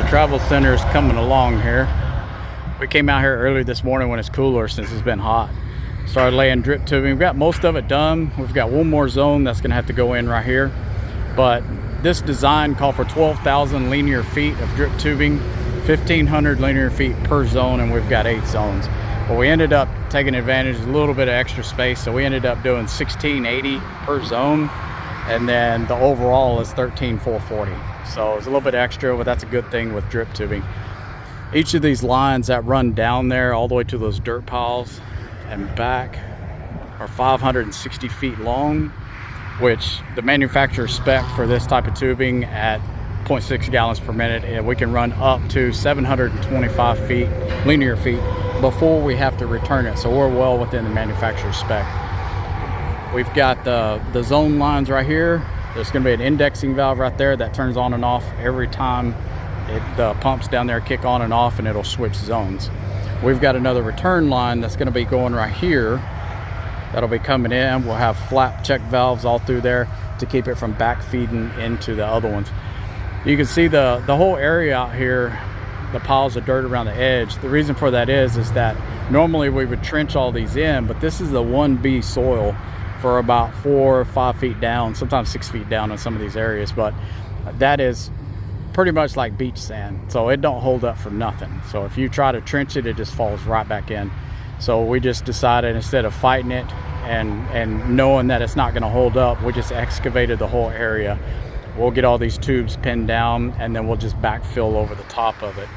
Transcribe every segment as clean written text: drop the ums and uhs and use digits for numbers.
Chital Travel Center is coming along here. We came out here early this morning when it's cooler since it's been hot. Started laying drip tubing. We've got most of it done. We've got one more zone that's gonna have to go in right here. But this design called for 12,000 linear feet of drip tubing, 1,500 linear feet per zone, and we've got 8 zones. But we ended up taking advantage of a little bit of extra space, so we ended up doing 1,680 per zone, and then the overall is 13,440. So it's a little bit extra, but that's a good thing with drip tubing. Each of these lines that run down there all the way to those dirt piles and back are 560 feet long, which the manufacturer spec for this type of tubing at 0.6 gallons per minute, and we can run up to 725 feet linear feet before we have to return it. So we're well within the manufacturer spec. We've got the zone lines right here. There's going to be an indexing valve right there that turns on and off every time the pumps down there kick on and off, and it'll switch zones. We've got another return line that's going to be going right here. That'll be coming in. We'll have flat check valves all through there to keep it from back feeding into the other ones. You can see the whole area out here, the piles of dirt around the edge. The reason for that is that normally we would trench all these in, but this is the 1B soil for about 4 or 5 feet down, sometimes 6 feet down in some of these areas, but that is pretty much like beach sand, so it don't hold up for nothing. So if you try to trench it, it just falls right back in. So we just decided, instead of fighting it and knowing that it's not going to hold up, we just excavated the whole area. We'll get all these tubes pinned down, and then we'll just backfill over the top of it.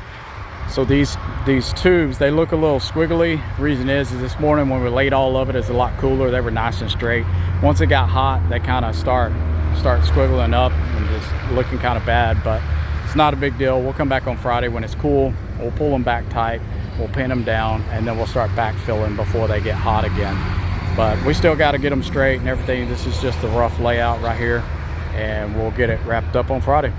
So these tubes, they look a little squiggly. Reason is this morning when we laid all of it, it's a lot cooler. They were nice and straight. Once it got hot, they kind of start squiggling up and just looking kind of bad, but it's not a big deal. We'll come back on Friday when it's cool. We'll pull them back tight, we'll pin them down, and then we'll start backfilling before they get hot again. But we still got to get them straight and everything. This is just the rough layout right here, and we'll get it wrapped up on Friday.